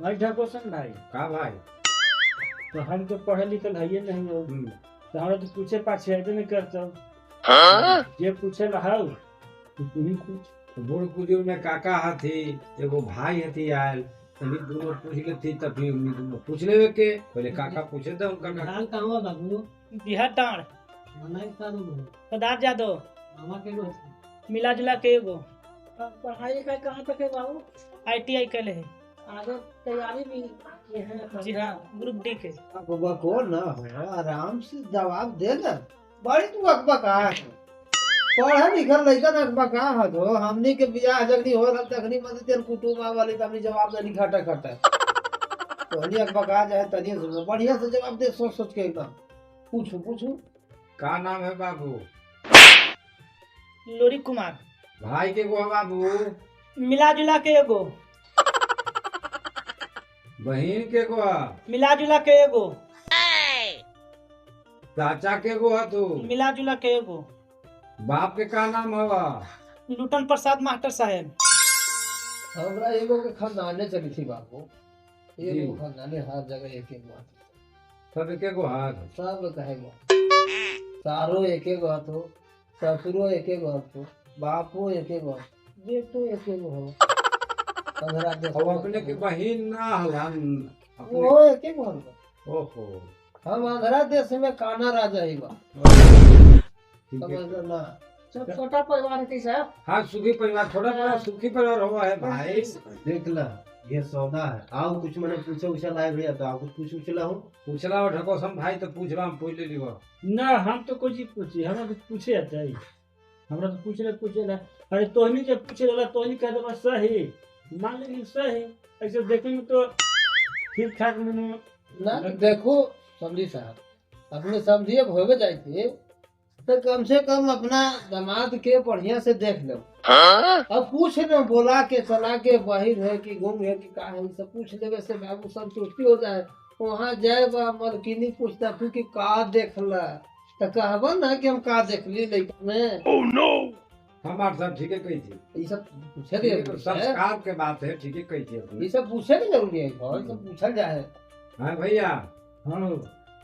भाई ठाकुर भाई का भाई? तो हम तो पढ़े लिखल है नहीं हो तो हमरा तो पूछे पाछे अबे नहीं करता जे पूछे रहा तो तू ही पूछ। बूढ़ बुजुर्ग में काका हथी, एगो भाई हथी आयल, तभी दोनों पूछ लेती तब फिर उन्हीं दोनों पूछ लेवे के पहले काका पूछे थे उनका काका। हाल कहवा बाबू बिहार टाण मनाई सारू हो पदार्थ जादव मामा के लो मिला जुला के एगो पढ़ाई लिखाई कहाँ तक है बाबू ITI कले है। आगे तैयारी भी ये है जी हाँ, ग्रुप D के। बको न हो आराम से जवाब दे ना। बड़ी तू अकबका है पढ़ा लिखल लइका न अकबका है तो हमनी के बियाह जगनी हो रहा तखनी मत तेन कुटुंब वाली त हमनी जवाब नहीं खटा खटा तो हनी अकबका जाए तनी से बढ़िया से जवाब दे सोच सोच के एकदम पूछू का नाम है बाबू? लोरी कुमार। भाई के गो है बाबू? मिला जुला के एगो बहन के गो है? मिला जुला के एगो चाचा के गो है तू? मिला जुला के एगो बाप के का नाम हवा? लुटन प्रसाद मास्टर साहेब। हमरा एगो के खानदाने चली थी बाबू जी। एगो खानदाने हर जगह एक एक बात सब के गो है? सब कहेगो सारो एके गो तो ससुरो एके गो तो बापो एके गो बेटो एके गो हो 15 दिन अब अपने के बहन ना हलन अपने। वो एके गो हो ओहो हम आंध्रा देश में काना राजा ही बा ठीक है। समझ ना सब छोटा परिवार है साहब हाँ सुखी परिवार, थोड़ा बड़ा सुखी परिवार हुआ है भाई। देख ला ये सौदा है आओ कुछ मैंने पूछे उछे लाए भैया तो आओ कुछ पूछला हूँ पूछला हो ढको सम भाई तो पूछ रहा हम पूछ ले लियो। ना हम तो कोई चीज पूछी हमरा तो पूछे आता है हमरा तो पूछे ना अरे तोहनी जब पूछे वाला तोहनी कह दे बस सही मान लेकिन सही ऐसे देखेंगे तो ठीक ठाक मैंने ना देखो समझी साहब अपने समझिए भोगे जाए थे तो कम से कम अपना दामाद के बढ़िया से देख लो अब पूछ न बोला के चला के बाहिर है कि गुम है कि का है सब पूछ लेवे से बाबू संतुष्टि हो जाए वहाँ जाए बा मलकिनी पूछता तू कि का देखला तो कहबा ना कि हम का देखली लइका में हमार सब ठीक है कही थी। ये सब पूछे के जरूरी है। संस्कार के बात है, ठीक है कही थी अपनी। ये सब पूछे के जरूरी है और सब पूछल जाए हाँ भैया हाँ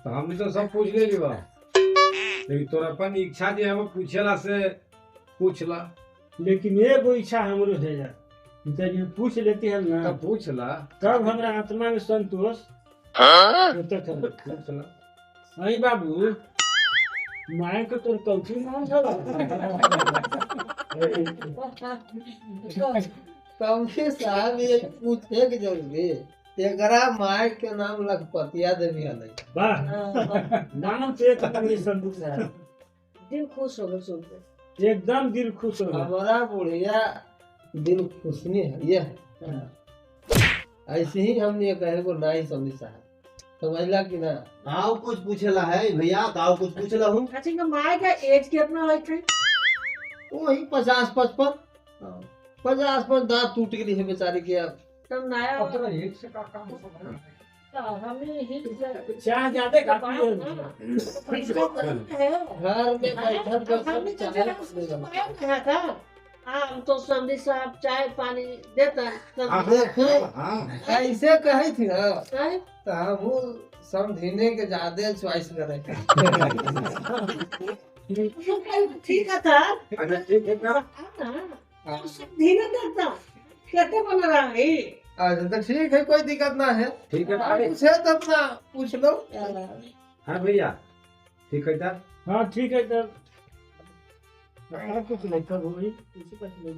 तो हमने तो सब पूछ ले लियो लेकिन तोरा अपन इच्छा जो है वो पूछेला से पूछला लेकिन एगो इच्छा हमरो है यार जब ये पूछ लेती है ना तब पूछला तब हमरा आत्मा में संतोष होता था। पूछला अरे बाबू माय को तो कौची नाम था कम से साहब ये पूछे के जरूरी है एकरा माय के नाम लखपतिया देवी हलै वाह नाम से कभी संतोष है दिल खुश हो गए सुन के एकदम दिल खुश हो गया। हमारा बुढ़िया दिल खुशनी है ये ऐसे ही हम ये कहे को नहीं समझी साहब समझला कि ना आओ कुछ पूछला है भैया तो आओ कुछ पूछला हूँ अच्छा इनका माँ का एज कितना है थे वही 50-55 50 दांत टूट गई है बेचारी के अब तब नया अपना एक से का काम हो हमें ही चाह ज्यादा खाती है घर में बैठल बैठल हम तो समझी साहब चाय पानी देता देखो हाँ ऐसे कही थी ना है तो हम समझने के ज्यादा चॉइस करे ठीक है था अच्छा ठीक है ना। धीरे देता कैसे बना रहा है अच्छा तो ठीक है कोई दिक्कत ना है ठीक है आप भाई। पूछे तो अपना पूछ लो हाँ भैया ठीक है था। हाँ ठीक है तब कुछ नहीं कर हुई इसी पर ले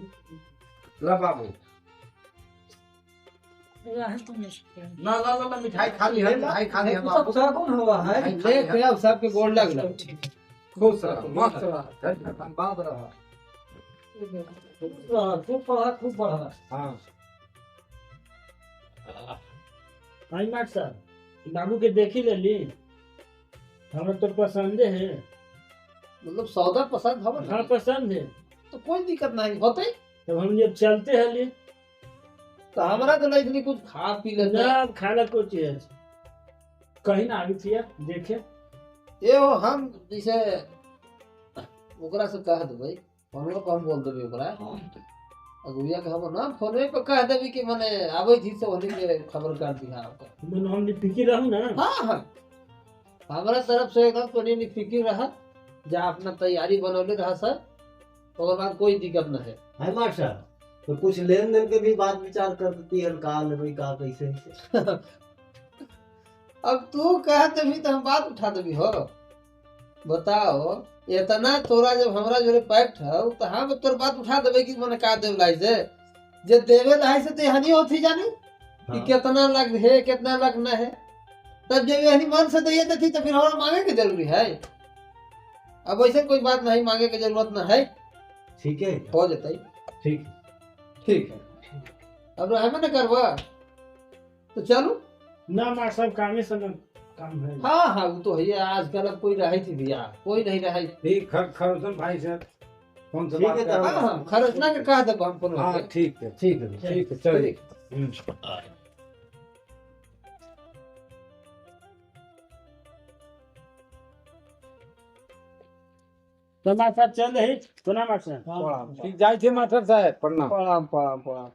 ला बाबू ना ला ला ला मिठाई खाली है, मिठाई खाली है बाबू। कौन हुआ है देख के अब सबके गोड़ लग लो खुश रहो मस्त रहो बात रहो। खूब पढ़ा हाँ आई मार साहब बाबू के देखी ले ली हमें तो पसंद है मतलब सौदा पसंद हो हाँ पसंद है तो कोई दिक्कत नहीं होते तब हम जब चलते हैं लिए तो हमारा तो नहीं कुछ खा पी लेते ना खाना को चीज कहीं ना आगे थी देखे ये वो हम जैसे ओकरा से कह दो भाई हम लोग हम बोल देबे ओकरा अगुरिया के हम ना फोन पे कह देबी कि मने आबै थी से होली के खबर कर दिया आपका। मन हम फिकी रहू ना। हाँ हाँ हमारा तरफ से एकदम तो नहीं फिक्र रहा, जा अपना तैयारी बनौले रहा सर, और बाद कोई दिक्कत न है। है मास्टर, तो कुछ लेन देन के भी बात विचार करती है, का लेबई का कैसे। अब तू कह देबी तो हम बात उठा देबी हो। बताओ इतना तोरा जब हमरा जोरे पैक्ट है तो हम तोर बात उठा देबे कि मने का देव लाई से, जे देवे लाई से ते हनी होती जानी कि हाँ। कितना लग है कितना लग न है, तब जब यही मन से दिए थी तो फिर हमरा मांगे की जरूरी है। अब ऐसे कोई बात नहीं, मांगे की जरूरत न है, ठीक है हो जाता है। ठीक ठीक है अब रहे में न करवा तो चलो ना मार सब कामे से ना काम है। हाँ हाँ वो तो है, आजकल अब कोई रही थी भैया, कोई नहीं रही। ठीक खरोसन भाई से फोन से ठीक बात है, कर। हाँ हाँ खरचना के कह देब हम फोन हाँ पे। ठीक है ठीक है। ठीक है चलिए। तो हमारे साथ चल रही तो ना मास्टर। ठीक जाए थे मास्टर साहब, प्रणाम। प्रणाम प्रणाम प्रणाम।